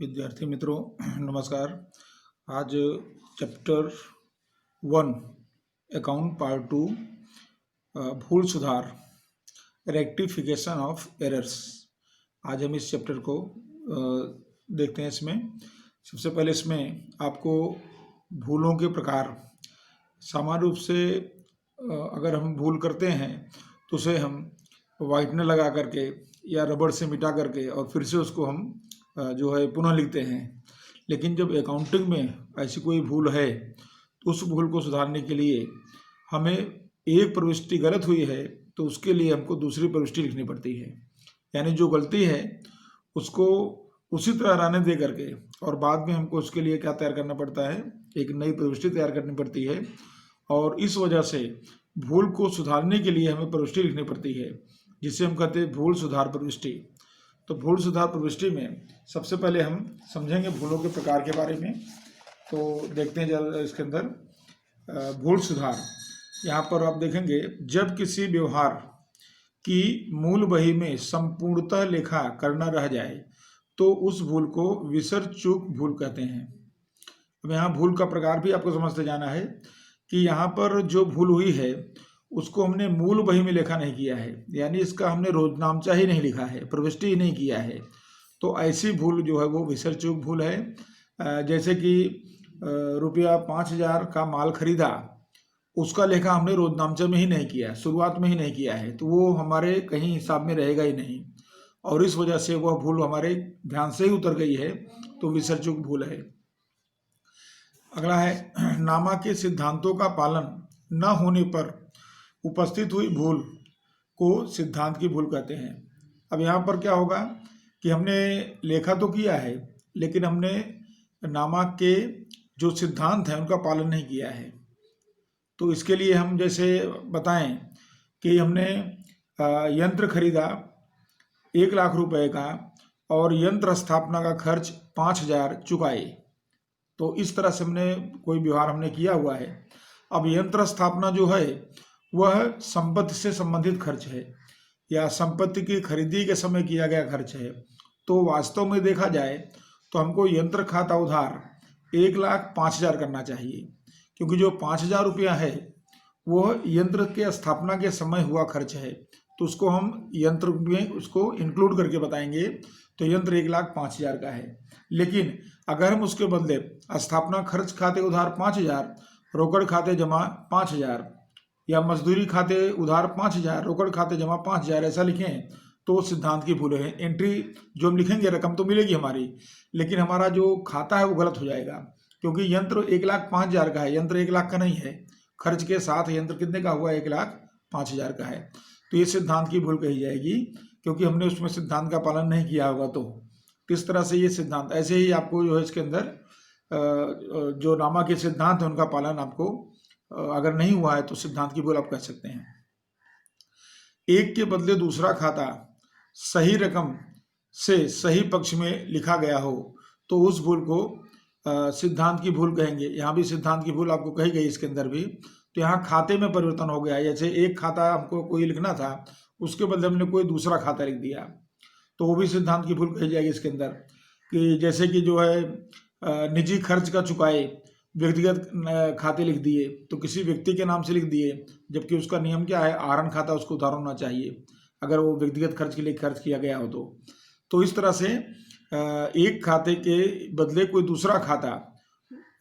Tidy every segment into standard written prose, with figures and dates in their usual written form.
विद्यार्थी मित्रों नमस्कार। आज चैप्टर 1 अकाउंट पार्ट 2 भूल सुधार रेक्टिफिकेशन ऑफ एरर्स। आज हम इस चैप्टर को देखते हैं। इसमें सबसे पहले इसमें आपको भूलों के प्रकार, सामान्य रूप से अगर हम भूल करते हैं तो उसे हम वाइटनर लगा करके या रबड़ से मिटा करके और फिर से उसको हम जो है पुनः लिखते हैं। लेकिन जब अकाउंटिंग में ऐसी कोई भूल है तो उस भूल को सुधारने के लिए हमें एक प्रविष्टि गलत हुई है तो उसके लिए हमको दूसरी प्रविष्टि लिखनी पड़ती है। यानी जो गलती है उसको उसी तरह रहने दे करके और बाद में हमको उसके लिए क्या तैयार करना पड़ता है, एक नई प्रविष्टि तैयार करनी पड़ती है। और इस वजह से भूल को सुधारने के लिए हमें प्रविष्टि लिखनी पड़ती है, जिसे हम कहते हैं भूल सुधार प्रविष्टि। तो भूल सुधार प्रविष्टि में सबसे पहले हम समझेंगे भूलों के प्रकार के बारे में। तो देखते हैं जरा इसके अंदर भूल सुधार। यहाँ पर आप देखेंगे, जब किसी व्यवहार की मूल बही में संपूर्णतः लेखा करना रह जाए तो उस भूल को विसर्ग चूक भूल कहते हैं। अब यहाँ भूल का प्रकार भी आपको समझते जाना है कि यहाँ पर जो भूल हुई है उसको हमने मूल बही में लेखा नहीं किया है, यानी इसका हमने रोजनामचा ही नहीं लिखा है, प्रविष्टि ही नहीं किया है। तो ऐसी भूल जो है वो विसर्ग चूक भूल है। जैसे कि रुपया 5,000 का माल खरीदा, उसका लेखा हमने रोजनामचे में ही नहीं किया, शुरुआत में ही नहीं किया है, तो वो हमारे कहीं हिसाब में रहेगा ही नहीं और इस वजह से वह भूल हमारे ध्यान से ही उतर गई है, तो विसर्ग चूक भूल है। अगला है, नामा के सिद्धांतों का पालन न होने पर उपस्थित हुई भूल को सिद्धांत की भूल कहते हैं। अब यहाँ पर क्या होगा कि हमने लेखा तो किया है लेकिन हमने नामा के जो सिद्धांत हैं उनका पालन नहीं किया है। तो इसके लिए हम जैसे बताएं कि हमने यंत्र खरीदा 1,00,000 रुपए का और यंत्र स्थापना का खर्च 5,000 चुकाए, तो इस तरह से हमने कोई व्यवहार हमने किया हुआ है। अब यंत्र स्थापना जो है वह संपत्ति से संबंधित खर्च है या संपत्ति की खरीदी के समय किया गया खर्च है। तो वास्तव में देखा जाए तो हमको यंत्र खाता उधार 1,05,000 करना चाहिए, क्योंकि जो 5,000 रुपया है वह यंत्र के स्थापना के समय हुआ खर्च है, तो उसको हम यंत्र में उसको इंक्लूड करके बताएंगे, तो यंत्र 1,05,000 का है। लेकिन अगर हम उसके बदले स्थापना खर्च खाते उधार 5,000, रोकड़ खाते जमा 5,000 या मजदूरी खाते उधार 5,000, रोकड़ खाते जमा 5,000 ऐसा लिखें तो सिद्धांत की भूल है। एंट्री जो हम लिखेंगे रकम तो मिलेगी हमारी, लेकिन हमारा जो खाता है वो गलत हो जाएगा, क्योंकि यंत्र 1,05,000 का है, यंत्र 1,00,000 का नहीं है। खर्च के साथ यंत्र कितने का हुआ, 1,05,000 का है। तो ये सिद्धांत की भूल कही जाएगी, क्योंकि हमने उसमें सिद्धांत का पालन नहीं किया होगा। तो इस तरह से ये सिद्धांत, ऐसे ही आपको जो है इसके अंदर जो नामा के सिद्धांत है उनका पालन आपको अगर नहीं हुआ है तो सिद्धांत की भूल आप कह सकते हैं। एक के बदले दूसरा खाता सही रकम से सही पक्ष में लिखा गया हो तो उस भूल को सिद्धांत की भूल कहेंगे। यहाँ भी सिद्धांत की भूल आपको कही गई इसके अंदर भी। तो यहाँ खाते में परिवर्तन हो गया है, जैसे एक खाता हमको कोई लिखना था उसके बदले हमने कोई दूसरा खाता लिख दिया, तो वो भी सिद्धांत की भूल कही जाएगी इसके अंदर। कि जैसे कि जो है निजी खर्च का चुकाए व्यक्तिगत खाते लिख दिए, तो किसी व्यक्ति के नाम से लिख दिए, जबकि उसका नियम क्या है, आहरण खाता उसको उधार होना चाहिए अगर वो व्यक्तिगत खर्च के लिए खर्च किया गया हो। तो इस तरह से एक खाते के बदले कोई दूसरा खाता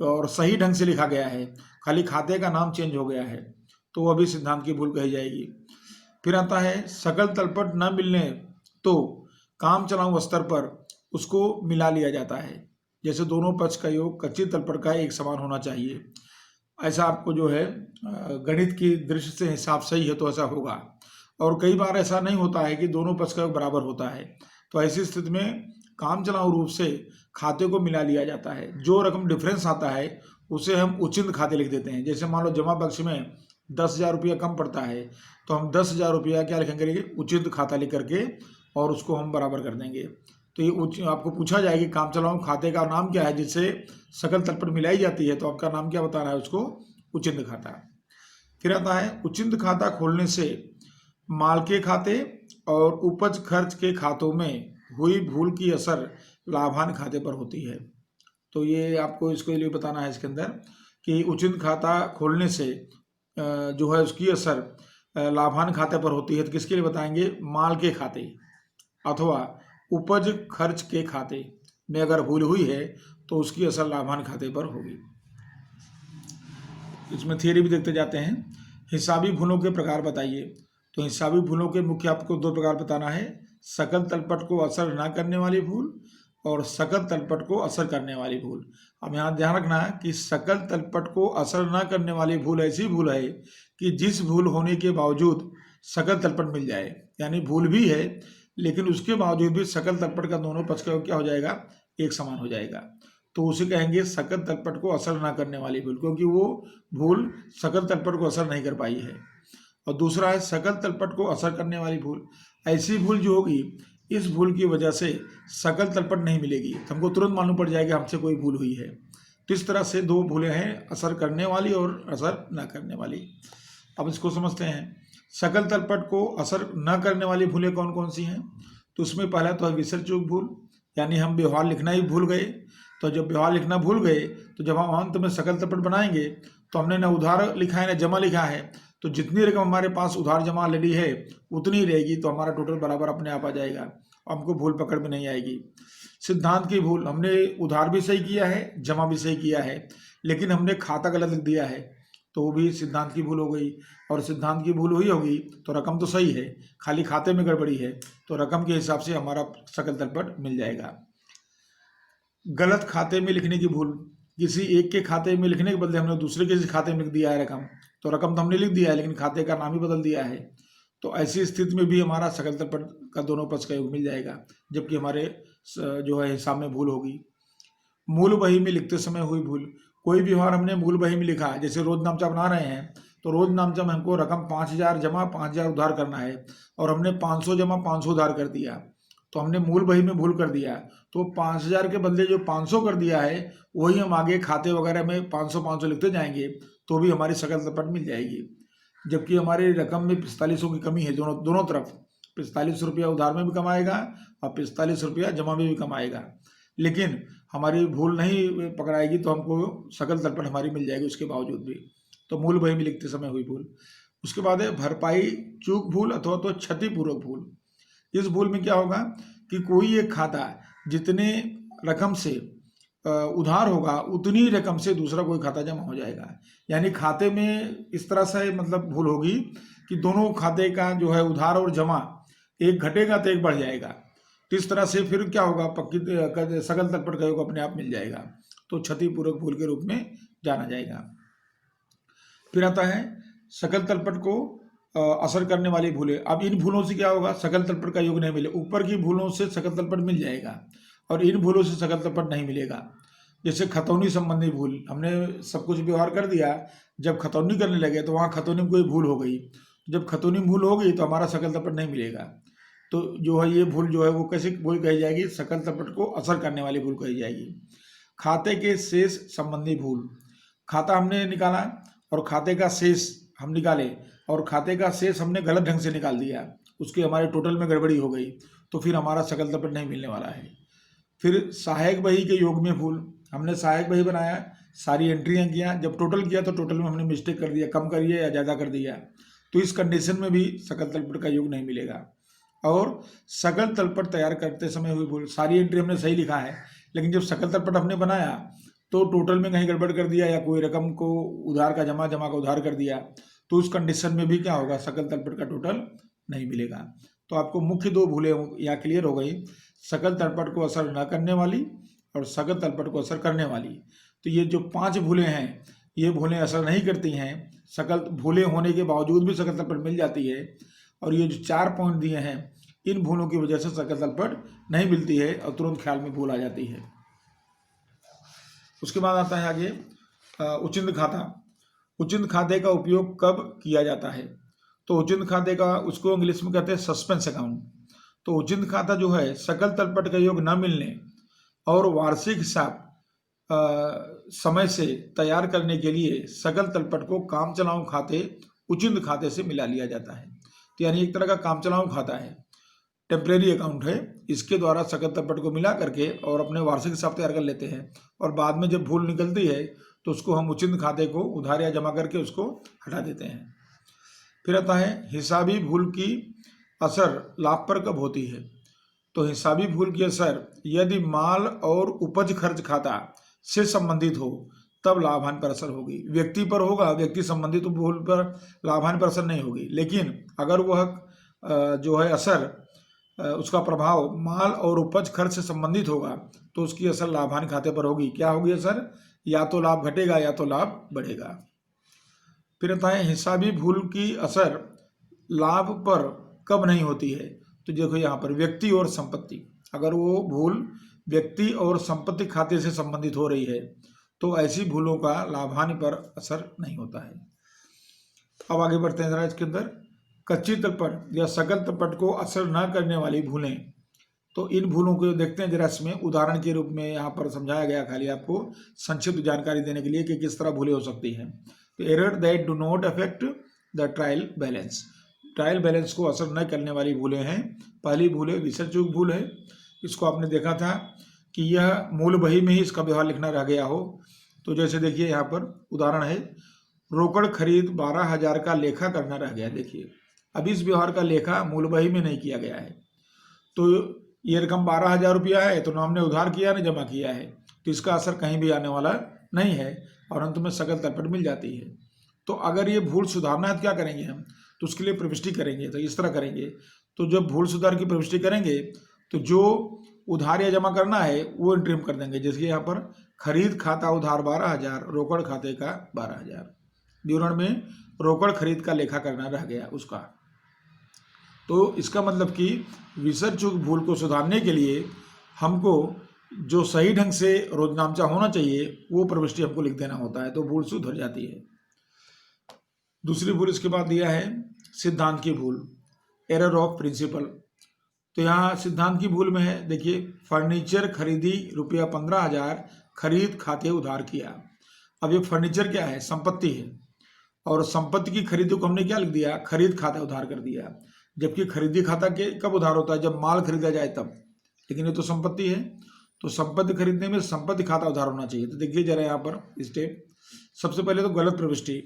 और सही ढंग से लिखा गया है, खाली खाते का नाम चेंज हो गया है, तो वह भी सिद्धांत की भूल कही जाएगी। फिर आता है, सकल तलपट न मिलने तो काम चलाऊ स्तर पर उसको मिला लिया जाता है। जैसे दोनों पक्ष का योग कच्ची तलपट का एक समान होना चाहिए, ऐसा आपको जो है गणित की दृष्टि से हिसाब सही है तो ऐसा होगा। और कई बार ऐसा नहीं होता है कि दोनों पक्ष का योग बराबर होता है, तो ऐसी स्थिति में काम चलाऊ रूप से खाते को मिला लिया जाता है। जो रकम डिफरेंस आता है उसे हम उचित खाते लिख देते हैं। जैसे मान लो जमा पक्ष में 10,000 रुपया कम पड़ता है तो हम 10,000 रुपया क्या लिखेंगे, उचित खाता लिख करके और उसको हम बराबर कर देंगे। तो ये आपको पूछा जाएगा काम चलाऊ खाते का नाम क्या है जिससे सकल तलपट मिलाई जाती है, तो आपका नाम क्या बताना है उसको, उचित खाता। फिर आता है, उचित खाता खोलने से माल के खाते और उपज खर्च के खातों में हुई भूल की असर लाभांश खाते पर होती है। तो ये आपको इसके लिए बताना है इसके अंदर कि उचित खाता खोलने से जो है उसकी असर लाभांश खाते पर होती है। तो किसके लिए बताएंगे? माल के खाते अथवा उपज खर्च के खाते में अगर भूल हुई है तो उसकी असर लाभांश खाते पर होगी। इसमें थियरी भी देखते जाते हैं। हिसाबी भूलों के प्रकार बताइए। तो हिसाबी भूलों के मुख्य आपको दो प्रकार बताना है, सकल तलपट को असर न करने वाली भूल और सकल तलपट को असर करने वाली भूल। अब यहाँ ध्यान रखना है कि सकल तलपट को असर न करने वाली भूल ऐसी भूल है कि जिस भूल होने के बावजूद सकल तलपट मिल जाए, यानी भूल भी है लेकिन उसके बावजूद भी सकल तलपट का दोनों पक्ष का क्या हो जाएगा? एक समान हो जाएगा। तो उसे कहेंगे सकल तलपट को असर ना करने वाली भूल, क्योंकि वो भूल सकल तलपट को असर नहीं कर पाई है। और दूसरा है सकल तलपट को असर करने वाली भूल। ऐसी भूल जो होगी, इस भूल की वजह से सकल तलपट नहीं मिलेगी, तो हमको तुरंत मालूम पड़ जाएगा हमसे कोई भूल हुई है। तो इस तरह से दो भूलें हैं, असर करने वाली और असर न करने वाली। अब इसको समझते हैं। सकल तलपट को असर न करने वाली भूलें कौन कौन सी हैं? तो उसमें पहला तो है विसर चूक भूल, यानी हम व्यवहार लिखना ही भूल गए। तो जब व्यवहार लिखना भूल गए तो जब हम अंत में सकल तलपट बनाएंगे तो हमने ना उधार लिखा है ना जमा लिखा है, तो जितनी रकम हमारे पास उधार जमा ऑलरेडी है उतनी ही रहेगी, तो हमारा टोटल बराबर अपने आप आ जाएगा, हमको भूल पकड़ में नहीं आएगी। सिद्धांत की भूल, हमने उधार भी सही किया है जमा भी सही किया है लेकिन हमने खाता गलत लिख दिया है, तो वो भी सिद्धांत की भूल हो गई। और सिद्धांत की भूल हुई होगी तो रकम तो सही है, खाली खाते में गड़बड़ी है, तो रकम के हिसाब से हमारा सकल तलपट मिल जाएगा। गलत खाते में लिखने की भूल, किसी एक के खाते में लिखने के बदले हमने दूसरे के खाते में लिख दिया है रकम, तो रकम तो हमने लिख दिया है लेकिन खाते का नाम ही बदल दिया है, तो ऐसी स्थिति में भी हमारा सकल तलपट का दोनों पक्ष का योग मिल जाएगा, जबकि हमारे जो है हिसाब में भूल होगी। मूल बही में लिखते समय हुई भूल, कोई भी व्यवहार हमने मूल बही में लिखा, जैसे रोज नामचा बना रहे हैं तो रोज नामचा में हमको रकम 5,000 जमा 5,000 उधार करना है और हमने 500 जमा 500 उधार कर दिया, तो हमने मूल बही में भूल कर दिया, तो 5,000 के बदले जो 500 कर दिया है वही हम आगे खाते वगैरह में 500 लिखते जाएंगे तो भी हमारी सकल तलपट मिल जाएगी। जबकि हमारी रकम में 4500 की कमी है, दोनों तरफ 45 रुपया उधार में भी कमाएगा और 45 रुपया जमा में भी कमाएगा, लेकिन हमारी भूल नहीं पकड़ाएगी तो हमको सकल तलपट हमारी मिल जाएगी उसके बावजूद भी। तो मूल बही में लिखते समय हुई भूल। उसके बाद है भरपाई चूक भूल अथवा तो क्षतिपूर्वक भूल। इस भूल में क्या होगा कि कोई एक खाता जितने रकम से उधार होगा उतनी रकम से दूसरा कोई खाता जमा हो जाएगा, यानी खाते में इस तरह से मतलब भूल होगी कि दोनों खाते का जो है उधार और जमा एक घटेगा तो एक बढ़ जाएगा, तो इस तरह से फिर क्या होगा, पक्की सकल तलपट का योग अपने आप मिल जाएगा, तो क्षतिपूर्वक भूल के रूप में जाना जाएगा। फिर आता है सकल तलपट को असर करने वाली भूलें। अब इन भूलों से क्या होगा, सकल तलपट का योग नहीं मिले, ऊपर की भूलों से सकल तलपट मिल जाएगा और इन भूलों से सकल तलपट नहीं मिलेगा। जैसे खतौनी संबंधी भूल, हमने सब कुछ व्यवहार कर दिया, जब खतौनी करने लगे तो वहाँ खतौनी में कोई भूल हो गई, जब खतौनी में भूल हो गई तो हमारा सकल तलपट नहीं मिलेगा। तो जो है ये भूल जो है वो कैसे भूल कही जाएगी, सकल तलपट को असर करने वाली भूल कही जाएगी। खाते के शेष संबंधी भूल, खाता हमने निकाला और खाते का शेष हम निकाले और खाते का शेष हमने गलत ढंग से निकाल दिया, उसके हमारे टोटल में गड़बड़ी हो गई, तो फिर हमारा सकल तलपट नहीं मिलने वाला है। फिर सहायक बही के योग में भूल, हमने सहायक बही बनाया, सारी एंट्रियां किया, जब टोटल किया तो टोटल में हमने मिस्टेक कर दिया, कम करिए या ज़्यादा कर दिया, तो इस कंडीशन में भी सकल तलपट का योग नहीं मिलेगा। और सकल तलपट तैयार करते समय हुई भूल, सारी एंट्री हमने सही लिखा है लेकिन जब सकल तलपट हमने बनाया तो टोटल में कहीं गड़बड़ कर दिया या कोई रकम को उधार का जमा का उधार कर दिया, तो उस कंडीशन में भी क्या होगा, सकल तलपट का टोटल नहीं मिलेगा। तो आपको मुख्य दो भूलें यहाँ क्लियर हो गई, सकल तलपट को असर न करने वाली और सकल तलपट को असर करने वाली। तो ये जो 5 भूलें हैं ये भूलें असर नहीं करती हैं, सकल भूलें होने के बावजूद भी सकल तलपट मिल जाती है, और ये जो 4 पॉइंट दिए हैं इन भूलों की वजह से सकल तलपट नहीं मिलती है और तुरंत ख्याल में भूल आ जाती है। उसके बाद आता है आगे उचित खाता। उचित खाते का उपयोग कब किया जाता है? तो उचित खाते का उसको इंग्लिश में कहते हैं सस्पेंस अकाउंट। तो उचित खाता जो है सकल तलपट का योग न मिलने और वार्षिक हिसाब समय से तैयार करने के लिए सकल तलपट को काम चलाऊ खाते उचित खाते से मिला लिया जाता है। तो यानी एक तरह का काम चलाऊ खाता है। टेम्परेरी अकाउंट है, इसके द्वारा सकल तलपट को मिला करके और अपने वार्षिक हिसाब तैयार कर लेते हैं, और बाद में जब भूल निकलती है तो उसको हम उचित खाते को उधार या जमा करके उसको हटा देते हैं। फिर आता है हिसाबी भूल की असर लाभ पर कब होती है। तो हिसाबी भूल की असर यदि माल और उपज खर्च खाता से संबंधित हो तब लाभ हानि पर असर होगी। व्यक्ति पर होगा, व्यक्ति संबंधित भूल पर लाभ हानि पर असर नहीं होगी, लेकिन अगर वह जो है असर उसका प्रभाव माल और उपज खर्च से संबंधित होगा तो उसकी असर लाभ हानि खाते पर होगी। क्या होगी असर? या तो लाभ घटेगा या तो लाभ बढ़ेगा। फिर आता है हिसाबी भूल की असर लाभ पर कब नहीं होती है। तो देखो यहाँ पर व्यक्ति और संपत्ति, अगर वो भूल व्यक्ति और संपत्ति खाते से संबंधित हो रही है तो ऐसी भूलों का लाभ हानि पर असर नहीं होता है। अब आगे बढ़ते हैं जरा इसके अंदर। कच्ची तलपट या सकल तलपट को असर न करने वाली भूलें, तो इन भूलों को देखते हैं जरा इसमें उदाहरण के रूप में यहाँ पर समझाया गया, खाली आपको संक्षिप्त जानकारी देने के लिए कि किस तरह भूलें हो सकती हैं। तो error that do not affect the trial balance, trial balance को असर न करने वाली भूलें हैं। पहली भूल है विसर चूक भूल है। इसको आपने देखा था कि यह मूल बही में ही इसका व्यवहार लिखना रह गया हो। तो जैसे देखिए यहाँ पर उदाहरण है, रोकड़ खरीद 12,000 का लेखा करना रह गया। देखिए अब इस व्यवहार का लेखा मूल बही में नहीं किया गया है, तो ये रकम 12,000 रुपया है, तो ना हमने उधार किया ना जमा किया है, तो इसका असर कहीं भी आने वाला नहीं है और अंत में सकल तलपट मिल जाती है। तो अगर ये भूल सुधारना है तो क्या करेंगे हम, तो उसके लिए प्रविष्टि करेंगे। तो इस तरह करेंगे, तो जब भूल सुधार की प्रविष्टि करेंगे तो जो उधार या जमा करना है वो एंट्री हम कर देंगे। जैसे यहाँ पर खरीद खाता उधार 12,000, रोकड़ खाते का 12,000, विवरण में रोकड़ खरीद का लेखा करना रह गया उसका। तो इसका मतलब कि विसर चूक भूल को सुधारने के लिए हमको जो सही ढंग से रोजनामचा होना चाहिए वो प्रविष्टि हमको लिख देना होता है, तो भूल सुधर जाती है। दूसरी भूल इसके बाद दिया है सिद्धांत की भूल, एरर ऑफ प्रिंसिपल। तो यहाँ सिद्धांत की भूल में है, देखिए फर्नीचर खरीदी रुपया 15,000, खरीद खाते उधार किया। अब ये फर्नीचर क्या है? संपत्ति है, और संपत्ति की खरीदी को हमने क्या लिख दिया? खरीद खाता उधार कर दिया। जबकि खरीदी खाता के कब उधार होता है? जब माल खरीदा जाए तब, लेकिन ये तो संपत्ति है, तो संपत्ति खरीदने में संपत्ति खाता उधार होना चाहिए। तो देखिए जरा यहाँ पर स्टेप, सबसे पहले तो गलत प्रविष्टि,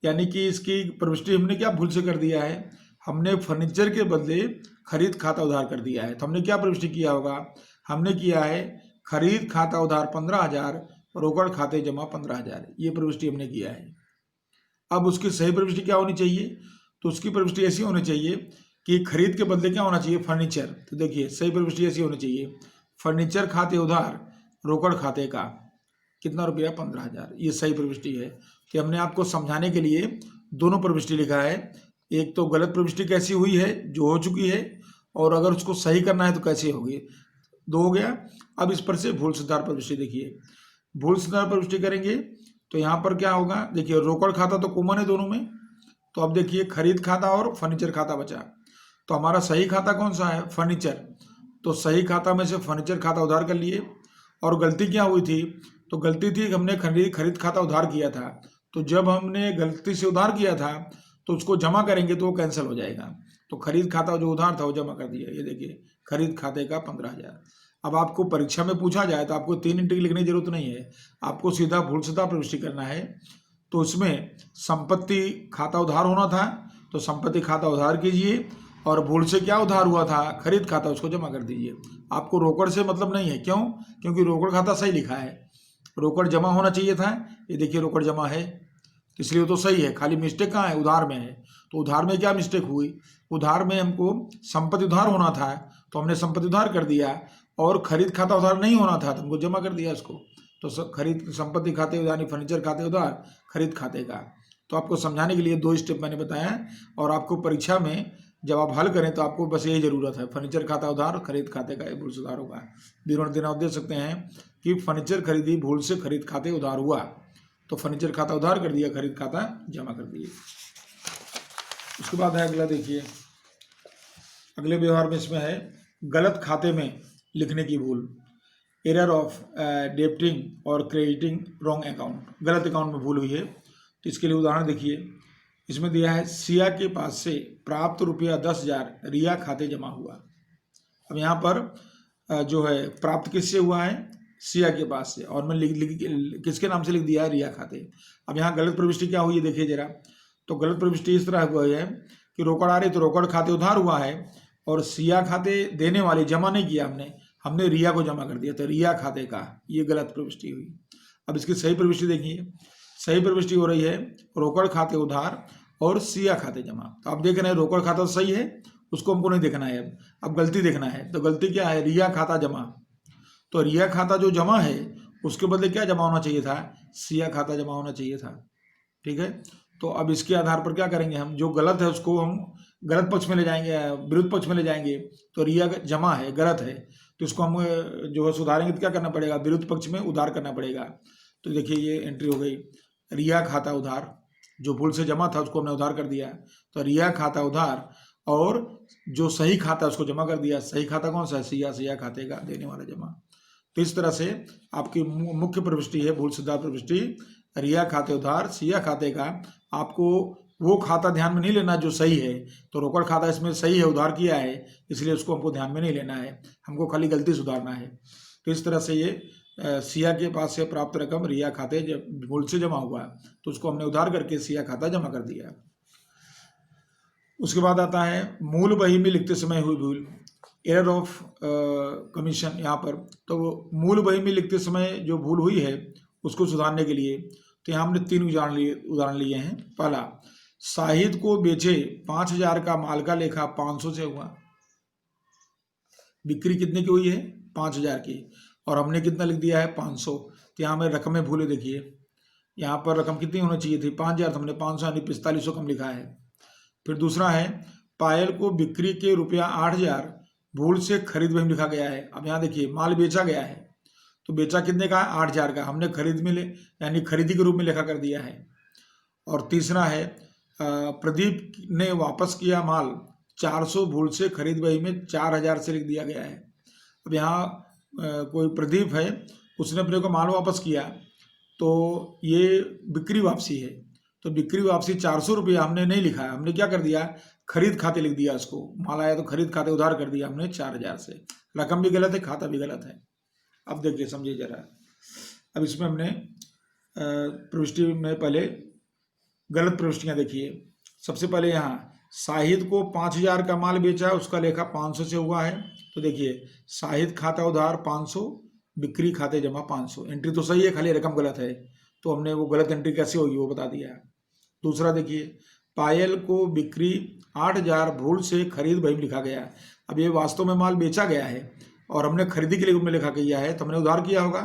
यानी कि इसकी प्रविष्टि हमने क्या भूल से कर दिया है, हमने फर्नीचर के बदले खरीद खाता उधार कर दिया है। तो हमने क्या प्रविष्टि किया होगा? हमने किया है खरीद खाता उधार 15,000, रोकड़ खाते जमा 15,000, ये प्रविष्टि हमने किया है। अब उसकी सही प्रविष्टि क्या होनी चाहिए? तो उसकी प्रविष्टि ऐसी होनी चाहिए कि खरीद के बदले क्या होना चाहिए? फर्नीचर। तो देखिए सही प्रविष्टि ऐसी होनी चाहिए, फर्नीचर खाते उधार रोकड़ खाते का कितना रुपया? 15,000, ये सही प्रविष्टि है। कि हमने आपको समझाने के लिए दोनों प्रविष्टि लिखा है, एक तो गलत प्रविष्टि कैसी हुई है जो हो चुकी है, और अगर उसको सही करना है तो कैसे होगी, दो हो गया। अब इस पर से भूल सुधार प्रविष्टि देखिए, भूल सुधार प्रविष्टि करेंगे तो यहाँ पर क्या होगा? देखिए रोकड़ खाता तो कॉमन है दोनों में, तो अब देखिए खरीद खाता और फर्नीचर खाता बचा, तो हमारा सही खाता कौन सा है? फर्नीचर। तो सही खाता में से फर्नीचर खाता उधार कर लिए, और गलती क्या हुई थी? तो गलती थी हमने खरीद खाता उधार किया था, तो जब हमने गलती से उधार किया था तो उसको जमा करेंगे तो वो कैंसिल हो जाएगा। तो खरीद खाता जो उधार था वो जमा कर दिया। ये देखिए खरीद खाते का 15,000। अब आपको परीक्षा में पूछा जाए तो आपको 3 इंटरी लिखने की जरूरत नहीं है, आपको सीधा भूल सुधार प्रविष्टि करना है। तो उसमें संपत्ति खाता उधार होना था, तो संपत्ति खाता उधार कीजिए, और भूल से क्या उधार हुआ था? खरीद खाता, उसको जमा कर दीजिए। आपको रोकड़ से मतलब नहीं है, क्यों? क्योंकि रोकड़ खाता सही लिखा है, रोकड़ जमा होना चाहिए था। ये देखिए रोकड़ जमा है, इसलिए तो सही है, खाली मिस्टेक कहाँ है? उधार में है। तो उधार में क्या मिस्टेक हुई? उधार में हमको संपत्ति उधार होना था तो हमने संपत्ति उधार कर दिया, और खरीद खाता उधार नहीं होना था तो हमको जमा कर दिया इसको। तो खरीद संपत्ति खाते यानी फर्नीचर खाते उधार, खरीद खाते का। तो आपको समझाने के लिए 2 स्टेप मैंने बताया, और आपको परीक्षा में जब आप हल करें तो आपको बस यही जरूरत है, फर्नीचर खाता उधार, खरीद खाते का भूल सुधार होगा। विवरण देना दे सकते हैं कि फर्नीचर खरीदी भूल से खरीद खाते उधार हुआ, तो फर्नीचर खाता उधार कर दिया, खरीद खाता जमा कर दिए। उसके बाद है अगला, देखिए अगले व्यवहार में इसमें है गलत खाते में लिखने की भूल, एरर ऑफ डेबिटिंग और क्रेडिटिंग रॉन्ग अकाउंट, गलत अकाउंट में भूल हुई है। तो इसके लिए उदाहरण देखिए, इसमें दिया है सिया के पास से प्राप्त रुपया 10,000 रिया खाते जमा हुआ। अब यहाँ पर जो है प्राप्त किससे हुआ है, सिया के पास से, और मैं किसके नाम से लिख दिया है, रिया खाते। अब यहाँ गलत प्रविष्टि क्या हुई है देखिए जरा। तो गलत प्रविष्टि इस तरह हुआ है कि रोकड़ आ रही तो रोकड़ खाते उधार हुआ है, और सिया खाते देने वाले जमा नहीं किया हमने रिया को जमा कर दिया, तो रिया खाते का ये गलत प्रविष्टि हुई। अब इसकी सही प्रविष्टि देखिए, सही प्रविष्टि हो रही है रोकड़ खाते उधार और सिया खाते जमा। तो आप देख रहे हैं रोकड़ खाता तो सही है, उसको हमको नहीं देखना है, अब गलती देखना है। तो गलती क्या है, रिया खाता जमा। तो रिया खाता जो जमा है उसके बदले क्या जमा होना चाहिए था, सिया खाता जमा होना चाहिए था। ठीक है, तो अब इसके आधार पर क्या करेंगे, हम जो गलत है उसको हम गलत पक्ष में ले जाएंगे, विरुद्ध पक्ष में ले जाएंगे। तो रिया जमा है, गलत है, तो इसको हम जो है सुधारेंगे तो क्या करना पड़ेगा, विरुद्ध पक्ष में उधार करना पड़ेगा। तो देखिए ये एंट्री हो गई, रिया खाता उधार, जो भूल से जमा था उसको हमने उधार कर दिया। तो रिया खाता उधार, और जो सही खाता उसको जमा कर दिया। सही खाता कौन सा है, सिया खाते का देने वाला जमा। तो इस तरह से आपकी मुख्य प्रविष्टि है भूल सिद्धांत प्रविष्टि, रिया खाते उधार, सिया खाते का। आपको वो खाता ध्यान में नहीं लेना जो सही है। तो रोकड़ खाता इसमें सही है, उधार किया है, इसलिए उसको हमको ध्यान में नहीं लेना है, हमको खाली गलती सुधारना है। तो इस तरह से ये सिया के पास से प्राप्त रकम रिया खाते जब भूल से जमा हुआ तो उसको हमने उधार करके सिया खाता जमा कर दिया। उसके बाद आता है मूल बही में लिखते समय हुई भूल, एरर ऑफ कमीशन। यहाँ पर तो मूल बही में लिखते समय जो भूल हुई है उसको सुधारने के लिए तो यहाँ हमने 3 उदाहरण लिए हैं। पहला, शाहिद को बेचे 5,000 का माल का लेखा 500 से हुआ। बिक्री कितने की हुई है, 5,000 की, और हमने कितना लिख दिया है, 500। तो यहाँ हमें रकम में भूले देखिए, यहाँ पर रकम कितनी होनी चाहिए थी, 5,000, तो हमने 500 यानी 4500 कम लिखा है। फिर दूसरा है पायल को बिक्री के रुपया 8,000 भूल से खरीद में लिखा गया है। अब यहाँ देखिए माल बेचा गया है, तो बेचा कितने का, 8,000 का, हमने खरीद में यानी खरीदी के रूप में लिखा कर दिया है। और तीसरा है प्रदीप ने वापस किया माल 400 भूल से खरीद बही में 4,000 से लिख दिया गया है। अब यहाँ कोई प्रदीप है, उसने अपने को माल वापस किया, तो ये बिक्री वापसी है। तो बिक्री वापसी 400 रुपया हमने नहीं लिखा है, हमने क्या कर दिया, खरीद खाते लिख दिया उसको। माल आया तो खरीद खाते उधार कर दिया हमने 4,000 से। रकम भी गलत है, खाता भी गलत है। अब देखिए समझिए जरा। अब इसमें हमने प्रविष्टि में पहले गलत प्रविष्टियां देखिए। सबसे पहले यहाँ शाहिद को 5,000 का माल बेचा, उसका लेखा 500 से हुआ है। तो देखिए शाहिद खाता उधार 500, बिक्री खाते जमा 500। एंट्री तो सही है, खाली रकम गलत है, तो हमने वो गलत एंट्री कैसे होगी वो बता दिया। दूसरा देखिए पायल को बिक्री 8,000 भूल से खरीद बही में लिखा गया। अब ये वास्तव में माल बेचा गया है और हमने खरीदी के लिए में लिखा गया है, तो हमने उधार किया होगा।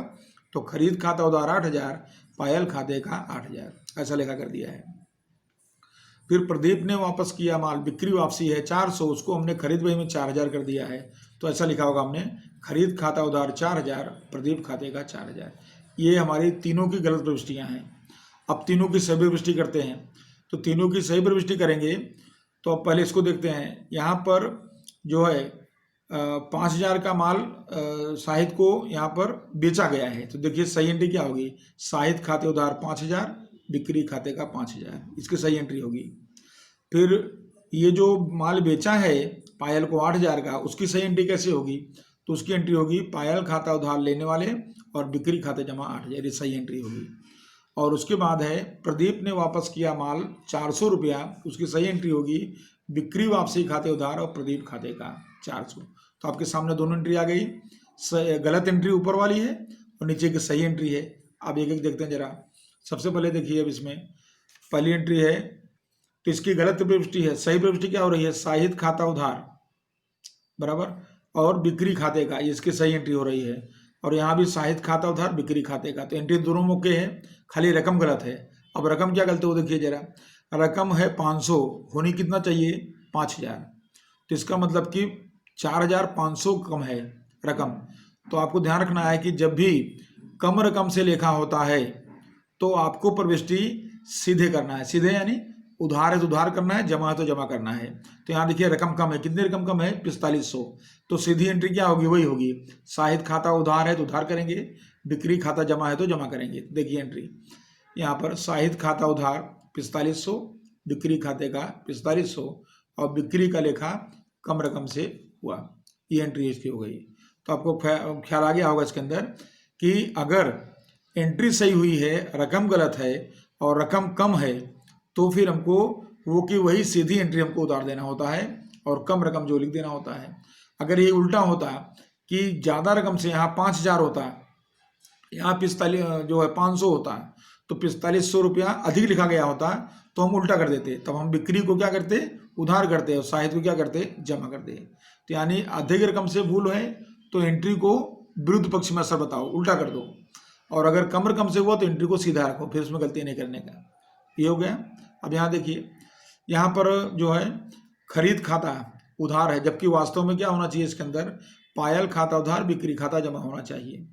तो खरीद खाता उधार 8,000, पायल खाते का 8,000, ऐसा लेखा कर दिया है। फिर प्रदीप ने वापस किया माल, बिक्री वापसी है 400, उसको हमने खरीद बही में 4,000 कर दिया है, तो ऐसा लिखा होगा हमने खरीद खाता उधार 4,000, प्रदीप खाते का 4,000। ये हमारी तीनों की गलत प्रविष्टियाँ हैं। अब तीनों की सही प्रविष्टि करते हैं। तो तीनों की सही प्रविष्टि करेंगे तो अब पहले इसको देखते हैं। यहाँ पर जो है 5,000 का माल शाहिद को यहाँ पर बेचा गया है, तो देखिए सही एंट्री क्या होगी, शाहिद खाते उधार 5,000, बिक्री खाते का 5,000, इसकी सही एंट्री होगी। फिर ये जो माल बेचा है पायल को 8,000 का, उसकी सही एंट्री कैसे होगी, तो उसकी एंट्री होगी पायल खाता उधार लेने वाले और बिक्री खाते जमा 8,000, ये सही एंट्री होगी। और उसके बाद है प्रदीप ने वापस किया माल 400 रुपया, उसकी सही एंट्री होगी बिक्री वापसी खाते उधार और प्रदीप खाते का 400। तो आपके सामने दोनों एंट्री आ गई। गलत एंट्री ऊपर वाली है और नीचे की सही एंट्री है। अब एक एक देखते हैं जरा। सबसे पहले देखिए, अब इसमें पहली एंट्री है तो इसकी गलत प्रविष्टि है। सही प्रविष्टि क्या हो रही है, शाहिद खाता उधार बराबर और बिक्री खाते का, इसकी सही एंट्री हो रही है। और यहाँ भी शाहिद खाता उधार बिक्री खाते का, तो एंट्री दोनों मौके है, खाली रकम गलत है। अब रकम क्या गलत है वो देखिए जरा। रकम है 500, होनी कितना चाहिए 5,000, तो इसका मतलब कि 4,500 कम है रकम। तो आपको ध्यान रखना है कि जब भी कम रकम से लेखा होता है तो आपको प्रविष्टि सीधे करना है। सीधे यानी उधार है तो उधार करना है, जमा है तो जमा करना है। तो यहाँ देखिए रकम कम है, कितनी रकम कम है 4500, तो सीधी एंट्री क्या होगी, वही होगी। शाहिद खाता उधार है तो उधार करेंगे, बिक्री खाता जमा है तो जमा करेंगे। देखिए एंट्री यहाँ पर शाहिद खाता उधार 4500, बिक्री खाते का 4500 और बिक्री का लेखा कम रकम से हुआ। ये एंट्री इसकी हो गई। तो आपको ख्याल आ गया होगा इसके अंदर कि अगर एंट्री सही हुई है, रकम गलत है और रकम कम है, तो फिर हमको वो की वही सीधी एंट्री हमको उधार देना होता है और कम रकम जो लिख देना होता है। अगर ये उल्टा होता कि ज़्यादा रकम से यहाँ 5,000 होता, यहाँ 45 जो है 500 होता, तो 4500 रुपया अधिक लिखा गया होता, तो हम उल्टा कर देते। तब हम बिक्री को क्या करते, उधार करते, और साहित्य को क्या करते, जमा करते। तो यानी अधिक रकम से भूल है तो एंट्री को विरुद्ध पक्ष में असर बताओ, उल्टा कर दो, और अगर कम रकम से हुआ तो एंट्री को सीधा रखो, फिर उसमें गलती नहीं करने का। ये हो गया। अब यहाँ देखिए, यहाँ पर जो है खरीद खाता उधार है, जबकि वास्तव में क्या होना चाहिए इसके अंदर, पायल खाता उधार, बिक्री खाता जमा होना चाहिए।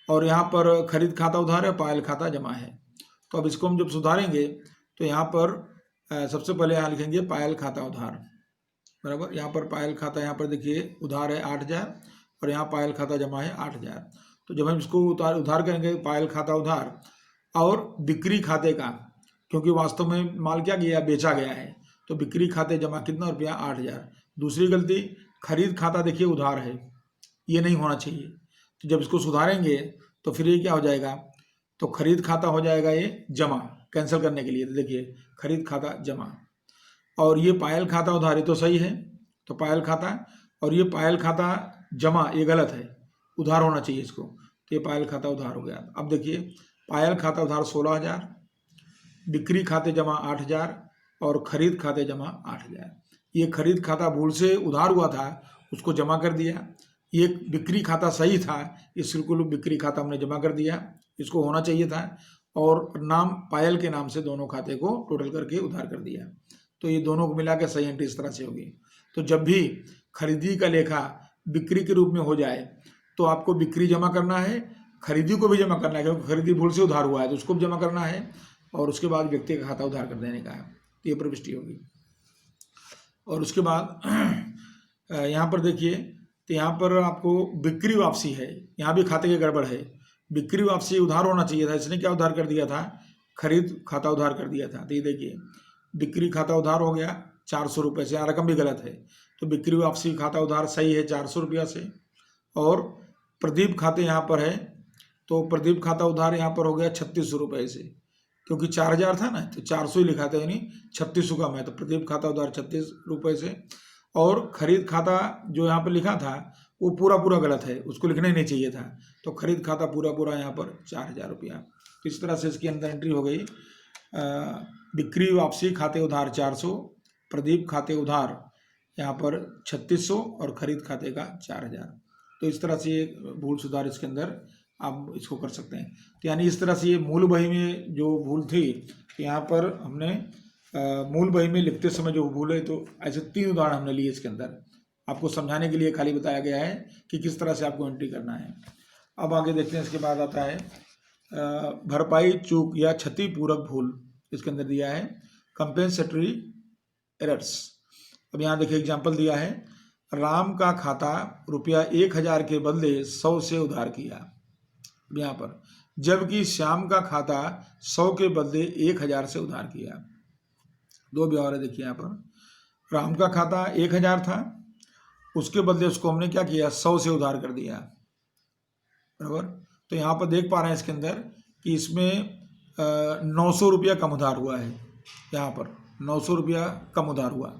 और यहाँ पर खरीद खाता उधार है, पायल खाता जमा है। तो अब इसको हम जब सुधारेंगे तो यहाँ पर सबसे पहले यहाँ लिखेंगे पायल खाता उधार, बराबर। यहाँ पर पायल खाता, यहाँ पर देखिए उधार है 8,000 और यहाँ पायल खाता जमा है 8,000। तो जब हम इसको उधार करेंगे, पायल खाता उधार और बिक्री खाते का, क्योंकि वास्तव में माल क्या गया, बेचा गया है, तो बिक्री खाते जमा कितना रुपया, 8,000। दूसरी गलती, खरीद खाता देखिए उधार है, ये नहीं होना चाहिए। तो जब इसको सुधारेंगे तो फिर ये क्या हो जाएगा, तो खरीद खाता हो जाएगा ये जमा, कैंसिल करने के लिए। तो देखिए खरीद खाता जमा, और ये पायल खाता उधार, ये तो सही है, तो पायल खाता, और ये पायल खाता जमा ये गलत है, उधार होना चाहिए इसको, तो ये पायल खाता उधार हो गया। अब देखिए पायल खाता उधार 16,000, बिक्री खाते जमा 8,000 और खरीद खाते जमा 8,000। ये खरीद खाता भूल से उधार हुआ था, उसको जमा कर दिया। ये बिक्री खाता सही था, इसको बिक्री खाता हमने जमा कर दिया, इसको होना चाहिए था, और नाम पायल के नाम से दोनों खाते को टोटल करके उधार कर दिया। तो ये दोनों को मिला के सही एंट्री इस तरह से होगी। तो जब भी खरीदी का लेखा बिक्री के रूप में हो जाए तो आपको बिक्री जमा करना है, खरीदी को भी जमा करना है, क्योंकि खरीदी भूल से उधार हुआ है तो उसको भी जमा करना है, और उसके बाद व्यक्ति का खाता उधार कर देने का है। तो ये प्रविष्टि होगी। और उसके बाद यहाँ पर देखिए, तो यहाँ पर आपको बिक्री वापसी है, यहाँ भी खाते की गड़बड़ है। बिक्री वापसी उधार होना चाहिए था, इसने क्या उधार कर दिया था, खरीद खाता उधार कर दिया था। तो ये देखिए बिक्री खाता उधार हो गया 400 रुपये से, यहाँ रकम भी गलत है, तो बिक्री वापसी खाता उधार सही है 400 रुपया से। और प्रदीप खाते यहाँ पर है, तो प्रदीप खाता उधार यहाँ पर हो गया 3600 रुपये से, क्योंकि 4,000 था ना, तो 400 ही लिखा था, यानी 3600 कम है, तो प्रदीप खाता उधार 36 रुपये से। और खरीद खाता जो यहाँ पर लिखा था वो पूरा पूरा गलत है, उसको लिखना ही नहीं चाहिए था, तो खरीद खाता पूरा पूरा यहाँ पर 4,000 रुपया। तो इस तरह से इसकी अंदर एंट्री हो गई। बिक्री वापसी खाते उधार 400, प्रदीप खाते उधार यहाँ पर 3600 और खरीद खाते का 4,000। तो इस तरह से भूल सुधार इसके अंदर आप इसको कर सकते हैं। तो यानी इस तरह से ये मूल बही में जो भूल थी, यहाँ पर हमने मूल बही में लिखते समय जो भूल है, तो ऐसे 3 उदाहरण हमने लिए इसके अंदर, आपको समझाने के लिए खाली बताया गया है कि किस तरह से आपको एंट्री करना है। अब आगे देखते हैं, इसके बाद आता है भरपाई चूक या क्षतिपूरक भूल, इसके अंदर दिया है कंपेंसेटरी एरर्स। अब यहाँ देखिए एग्जाम्पल दिया है, राम का खाता रुपया 1,000 के बदले 100 से उधार किया, यहाँ पर, जबकि श्याम का खाता 100 के बदले 1,000 से उधार किया। 2 व्यवहार है देखिए यहाँ पर, राम का खाता 1,000 था, उसके बदले उसको हमने क्या किया, 100 से उधार कर दिया, बराबर। तो यहाँ पर देख पा रहे हैं इसके अंदर कि इसमें 900 रुपया कम उधार हुआ है, यहाँ पर 900 रुपया कम उधार हुआ,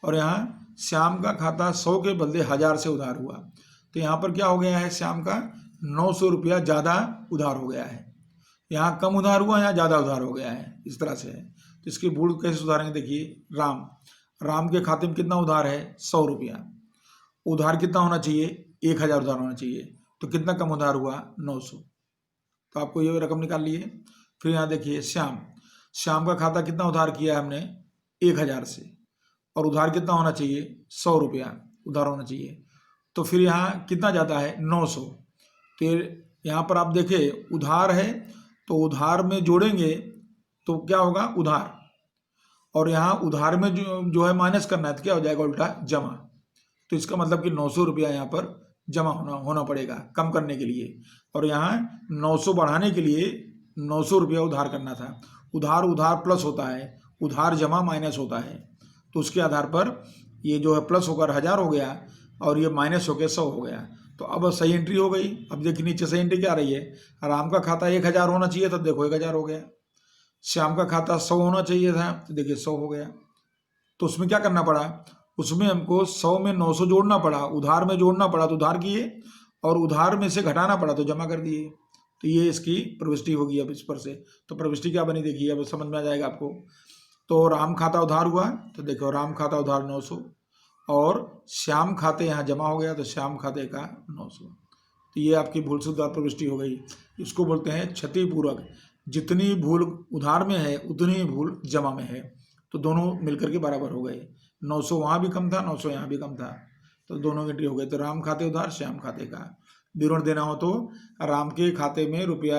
और यहाँ श्याम का खाता 100 के बदले 1,000 से उधार हुआ। तो यहाँ पर क्या हो गया है, श्याम का 900 रुपया ज़्यादा उधार हो गया है, यहाँ कम उधार हुआ, यहाँ ज़्यादा उधार हो गया है, इस तरह से है। तो इसकी भूल कैसे सुधारेंगे, देखिए राम के खाते में कितना उधार है, 100 रुपया, उधार कितना होना चाहिए, 1,000 उधार होना चाहिए, तो कितना कम उधार हुआ, 900। तो आपको ये रकम निकाल लिए। फिर यहाँ देखिए श्याम का खाता कितना उधार किया है हमने, 1,000 से, और उधार कितना होना चाहिए, 100 रुपया उधार होना चाहिए, तो फिर यहाँ कितना जाता है, 900। फिर यहाँ पर आप देखें उधार है, तो उधार में जोड़ेंगे तो क्या होगा, उधार, और यहाँ उधार में जो है माइनस करना है, तो क्या हो जाएगा, उल्टा जमा। तो इसका मतलब कि 900 रुपया यहाँ पर जमा होना पड़ेगा कम करने के लिए, और यहाँ 900 बढ़ाने के लिए 900 रुपया उधार करना था। उधार प्लस होता है, उधार जमा माइनस होता है, तो उसके आधार पर ये जो है प्लस होकर 1,000 हो गया, और ये माइनस होकर 100 हो गया। तो अब सही एंट्री हो गई। अब देखिए नीचे सही एंट्री क्या आ रही है, राम का खाता 1000 होना चाहिए था, देखो 1000 हो गया। श्याम का खाता 100 होना चाहिए था, तो देखिए 100 हो गया। तो उसमें क्या करना पड़ा, उसमें हमको 100 में 900 जोड़ना पड़ा, उधार में जोड़ना पड़ा तो उधार किए, और उधार में से घटाना पड़ा तो जमा कर दिए। तो ये इसकी प्रविष्टि होगी। अब इस पर से तो प्रविष्टि क्या बनी देखिए, अब समझ में आ जाएगा आपको। तो राम खाता उधार हुआ, तो देखो राम खाता उधार 900, और श्याम खाते यहाँ जमा हो गया तो श्याम खाते का 900। तो ये आपकी भूल से उधार प्रविष्टि हो गई। इसको बोलते हैं क्षतिपूर्वक। जितनी भूल उधार में है उतनी ही भूल जमा में है, तो दोनों मिलकर के बराबर हो गए। 900 वहाँ भी कम था, 900 यहाँ भी कम था, तो दोनों एंट्री हो गए। तो राम खाते उधार, श्याम खाते का। विवरण देना हो तो राम के खाते में रुपया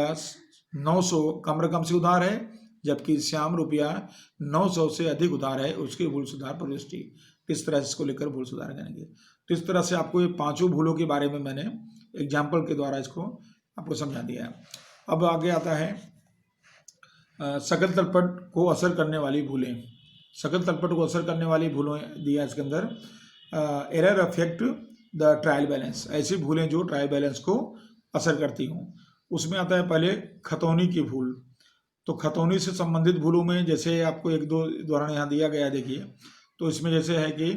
900 कम रकम से उधार है, जबकि श्याम रुपया 900 से अधिक उधार है, उसकी भूल सुधार प्रविष्टि। किस तरह से इसको लेकर भूल सुधार करेंगे। तो इस तरह से आपको ये पांचों भूलों के बारे में मैंने एग्जाम्पल के द्वारा इसको आपको समझा दिया है। अब आगे आता है सकल तलपट को असर करने वाली भूलें। सकल तलपट को असर करने वाली भूलें दिया इसके अंदर। Error affect the trial balance, ऐसी भूलें जो ट्रायल बैलेंस को असर करती हों। उसमें आता है पहले खतौनी की भूल। तो खतौनी से संबंधित भूलों में जैसे आपको एक दो उदाहरण यहाँ दिया गया है, देखिए। तो इसमें जैसे है कि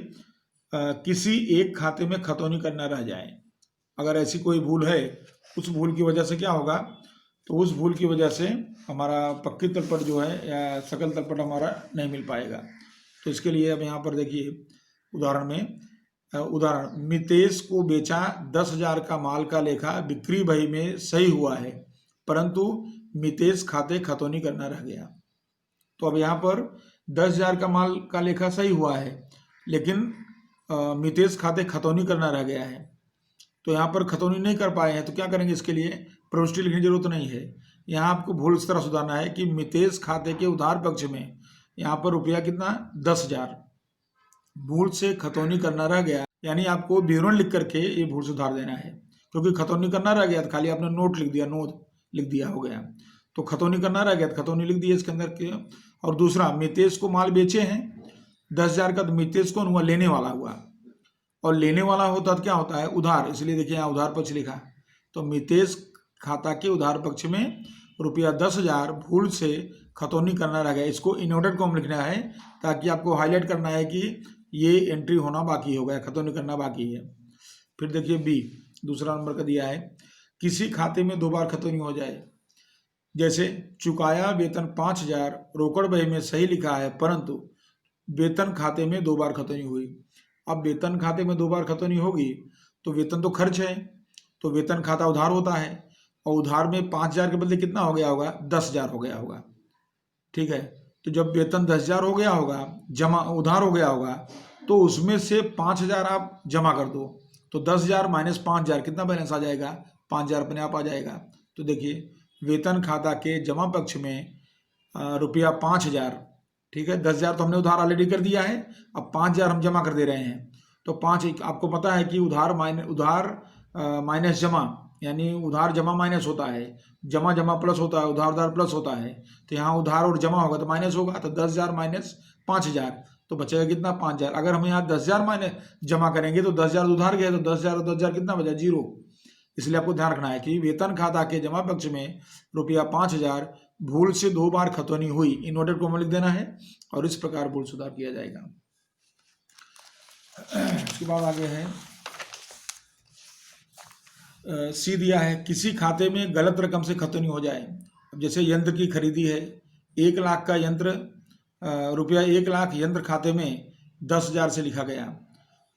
किसी एक खाते में खतौनी करना रह जाए। अगर ऐसी कोई भूल है, उस भूल की वजह से क्या होगा, तो उस भूल की वजह से हमारा पक्की तलपट जो है या सकल तलपट हमारा नहीं मिल पाएगा। तो इसके लिए अब यहाँ पर देखिए उदाहरण में, उदाहरण मितेश को बेचा 10,000 का माल का लेखा बिक्री बही में सही हुआ है, परंतु मितेश खाते खतौनी करना रह गया। तो अब यहाँ पर 10,000 का माल का लेखा सही हुआ है, लेकिन मितेश खाते खतौनी करना रह गया है। तो यहाँ पर खतौनी नहीं कर पाए हैं, तो क्या करेंगे, इसके लिए प्रविष्टि लिखने की जरूरत नहीं है। यहाँ आपको भूल इस तरह सुधारना है कि मितेश खाते के उधार पक्ष में यहाँ पर रुपया कितना 10,000 भूल से खतौनी करना रह गया, यानी आपको विवरण लिख करके ये भूल सुधार देना है। क्योंकि खतौनी करना रह गया तो खाली आपने नोट लिख दिया, नोट लिख दिया हो गया। तो खतौनी करना रह गया तो खतौनी लिख दिया इसके अंदर के। और दूसरा, मितेश को माल बेचे हैं 10,000 का, तो मितेश कौन हुआ, लेने वाला हुआ। और लेने वाला होता तो क्या होता है, उधार, इसलिए देखिए यहाँ उधार पक्ष लिखा। तो मितेश खाता के उधार पक्ष में रुपया 10,000 भूल से खतौनी करना रह गया। इसको इनवर्टेड कॉम लिखना है ताकि आपको हाईलाइट करना है कि ये एंट्री होना बाकी हो गया, खतौनी करना बाकी है। फिर देखिए बी, दूसरा नंबर का दिया है, किसी खाते में 2 बार खतौनी हो जाए। जैसे चुकाया वेतन 5,000 रोकड़ बही में सही लिखा है, परंतु वेतन खाते में 2 बार खतौनी हुई। अब वेतन खाते में 2 बार खतौनी होगी तो वेतन तो खर्च है, तो वेतन खाता उधार होता है, और उधार में 5,000 के बदले कितना हो गया होगा, 10,000 हो गया होगा। ठीक है, तो जब वेतन 10,000 हो गया होगा, जमा उधार हो गया होगा, तो उसमें से 5,000 आप जमा कर दो, तो 10,000 माइनस 5,000 कितना बैलेंस आ जाएगा, 5,000 अपने आप आ जाएगा। तो देखिए वेतन खाता के जमा पक्ष में रुपया 5,000, ठीक है, 10,000 तो हमने उधार ऑलरेडी कर दिया है, अब 5,000 हम जमा कर दे रहे हैं। तो 5, आपको पता है कि उधार माइनस जमा, यानी उधार जमा माइनस होता है, जमा जमा प्लस होता है, उधार उधार प्लस होता है। तो यहाँ उधार और जमा होगा तो माइनस होगा, तो 10,000 माइनस 5,000 तो बचेगा कितना, 5,000। अगर हम यहाँ 10,000 माइनस जमा करेंगे तो 10,000 उधार गए, तो 10,000 और 10,000 कितना बचा, 0। इसलिए आपको ध्यान रखना है कि वेतन खाता के जमा पक्ष में रुपया 5,000 भूल से 2 बार खतौनी हुई, इन्वर्टेड कॉमा लिख देना है, और इस प्रकार भूल सुधार किया जाएगा। उसके बाद आगे है सी दिया है, किसी खाते में गलत रकम से खतौनी हो जाए। अब जैसे यंत्र की खरीदी है, 1 लाख का यंत्र, रुपया 1 लाख यंत्र खाते में 10,000 से लिखा गया।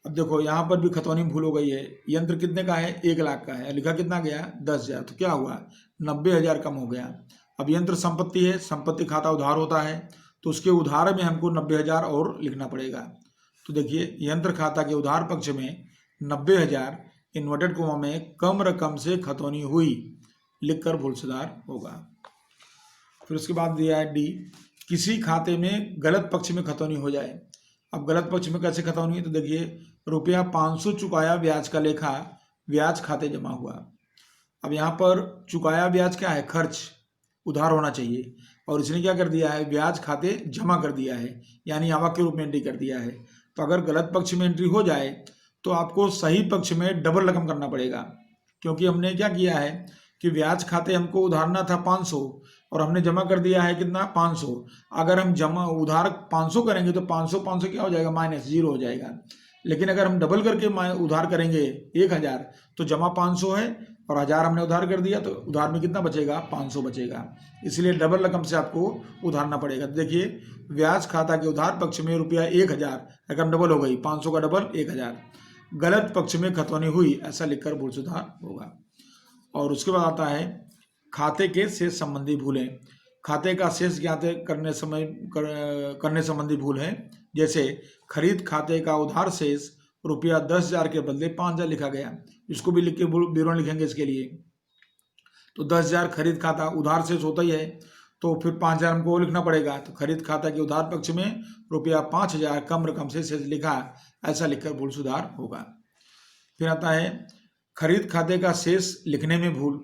अब देखो यहाँ पर भी खतौनी भूल हो गई है, यंत्र कितने का है, 1 लाख का है, लिखा कितना गया, 10,000, तो क्या हुआ, 90,000 कम हो गया। अब यंत्र संपत्ति है, संपत्ति खाता उधार होता है, तो उसके उधार में हमको 90,000 और लिखना पड़ेगा। तो देखिए यंत्र खाता के उधार पक्ष में 90,000 इन्वर्टेड कोमा में कम रकम से खतौनी हुई, लिखकर भूल सुधार होगा। फिर उसके बाद दिया है डी, किसी खाते में गलत पक्ष में खतौनी हो जाए। अब गलत पक्ष में कैसे खतौनी है, तो देखिए रुपया 500 चुकाया ब्याज का लेखा ब्याज खाते जमा हुआ। अब यहाँ पर चुकाया ब्याज क्या है, खर्च, उधार होना चाहिए, और इसने क्या कर दिया है, ब्याज खाते जमा कर दिया है, यानी आवक के रूप में एंट्री कर दिया है। तो अगर गलत पक्ष में एंट्री हो जाए तो आपको सही पक्ष में डबल रकम करना पड़ेगा, क्योंकि हमने क्या किया है कि ब्याज खाते हमको उधारना था 500 और हमने जमा कर दिया है कितना 500। अगर हम जमा उधार 500 करेंगे तो 500 500 क्या हो जाएगा, माइनस जीरो हो जाएगा। लेकिन अगर हम डबल करके उधार करेंगे 1000 तो जमा 500 है और 1000 हमने उधार कर दिया तो उधार में कितना बचेगा, 500 बचेगा। इसलिए डबल रकम से आपको उधारना पड़ेगा। तो देखिए ब्याज खाता के उधार पक्ष में रुपया 1000, रकम डबल हो गई, 500 का डबल 1000। गलत पक्ष में खतौनी हुई, ऐसा लिखकर भूल सुधार होगा। और उसके बाद आता है खाते के शेष संबंधी भूलें। खाते का शेष ज्ञात करने संबंधी भूल है। जैसे खरीद खाते का उधार शेष रुपया 10,000 के बदले 5,000 लिखा गया, इसको भी लिख के विवरण लिखेंगे इसके लिए। तो 10,000 खरीद खाता उधार शेष होता ही है, तो फिर 5,000 हमको लिखना पड़ेगा। तो खरीद खाता के उधार पक्ष में रुपया 5,000 कम रकम से शेष लिखा, ऐसा लिखकर भूल सुधार होगा। फिर आता है खरीद खाते का शेष लिखने में भूल।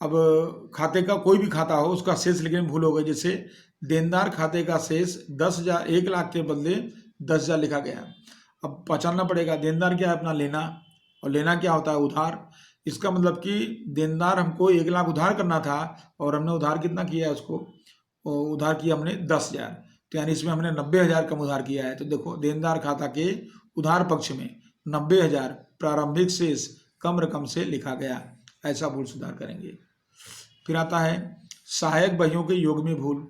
अब खाते का कोई भी खाता हो उसका शेष लिखने में भूल हो गई। जैसे देनदार खाते का शेष 10,000 1 लाख के बदले 10,000 लिखा गया। अब पहचानना पड़ेगा देनदार क्या है, अपना लेना, और लेना क्या होता है, उधार। इसका मतलब कि देनदार हमको 1 लाख उधार करना था और हमने उधार कितना किया है उसको, उधार किया हमने 10,000, तो यानी इसमें हमने 90,000 कम उधार किया है। तो देखो देनदार खाता के उधार पक्ष में 90,000 प्रारंभिक शेष कम रकम से लिखा गया, ऐसा भूल सुधार करेंगे। फिर आता है सहायक बहियों के योग में भूल।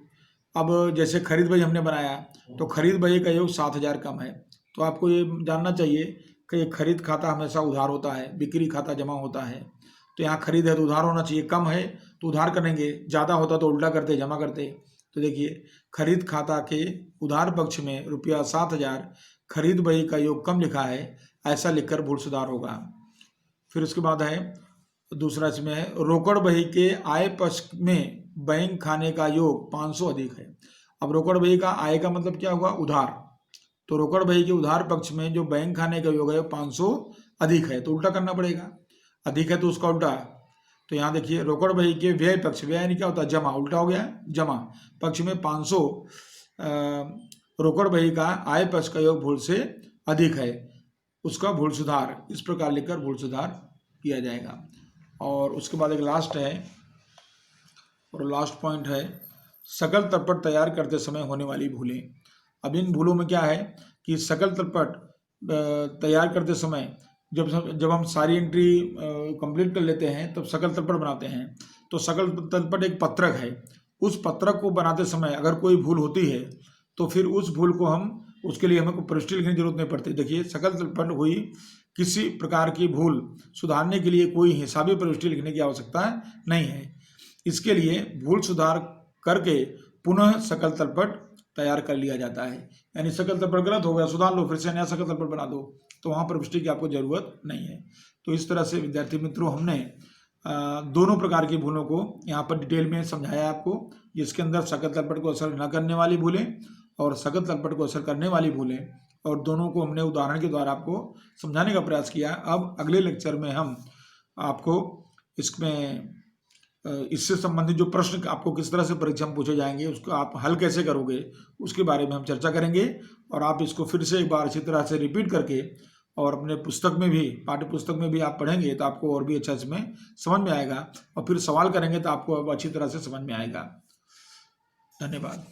अब जैसे खरीद बही हमने बनाया तो खरीद बही का योग 7,000 कम है, तो आपको ये जानना चाहिए कि खरीद खाता हमेशा उधार होता है, बिक्री खाता जमा होता है। तो यहाँ खरीद है तो उधार होना चाहिए, कम है तो उधार करेंगे, ज़्यादा होता तो उल्टा करते, जमा करते। तो देखिए खरीद खाता के उधार पक्ष में रुपया 7,000 खरीद बही का योग कम लिखा है, ऐसा लिखकर भूल सुधार होगा। फिर उसके बाद है दूसरा, इसमें है रोकड़ बही के आय पक्ष में बैंक खाने का योग 500 अधिक है। अब रोकड़ बही का आय का मतलब क्या हुआ, उधार। तो रोकड़ बही के उधार पक्ष में जो बैंक खाने का योग है 500 अधिक है, तो उल्टा करना पड़ेगा। अधिक है तो उसका उल्टा। तो यहाँ देखिए रोकड़ बही के व्यय पक्ष, व्यय यानी क्या होता है, जमा, उल्टा हो गया, जमा पक्ष में 500 रोकड़ बही का आय पक्ष का योग भूल से अधिक है, उसका भूल सुधार इस प्रकार लिखकर भूल सुधार किया जाएगा। और उसके बाद एक लास्ट है, और लास्ट पॉइंट है सकल तलपट तैयार करते समय होने वाली भूलें। अब इन भूलों में क्या है कि सकल तलपट तैयार करते समय जब हम सारी एंट्री कंप्लीट कर लेते हैं तब सकल तलपट बनाते हैं। तो सकल तलपट एक पत्रक है, उस पत्रक को बनाते समय अगर कोई भूल होती है तो फिर उस भूल को उसके लिए हमें कोई प्रविष्टि लिखने की जरूरत नहीं पड़ती। देखिए सकल तलपट हुई, किसी प्रकार की भूल सुधारने के लिए कोई हिसाबी प्रविष्टि लिखने की आवश्यकता नहीं है। इसके लिए भूल सुधार करके पुनः सकल तलपट तैयार कर लिया जाता है। यानी सकल तलपट गलत हो गया, सुधार लो, फिर से नया सकल तलपट बना दो, तो वहाँ प्रविष्टि की आपको जरूरत नहीं है। तो इस तरह से विद्यार्थी मित्रों हमने दोनों प्रकार की भूलों को यहाँ पर डिटेल में समझाया आपको, जिसके अंदर सकल तलपट को असर न करने वाली भूलें और सकल तलपट को असर करने वाली भूलें, और दोनों को हमने उदाहरण के द्वारा आपको समझाने का प्रयास किया। अब अगले लेक्चर में हम आपको इससे संबंधित जो प्रश्न आपको किस तरह से परीक्षा में पूछे जाएंगे, उसको आप हल कैसे करोगे, उसके बारे में हम चर्चा करेंगे। और आप इसको फिर से एक बार अच्छी तरह से रिपीट करके और अपने पुस्तक में भी, पाठ्य पुस्तक में भी आप पढ़ेंगे तो आपको और भी अच्छा इसमें समझ में आएगा, और फिर सवाल करेंगे तो आपको अब अच्छी तरह से समझ में आएगा। धन्यवाद।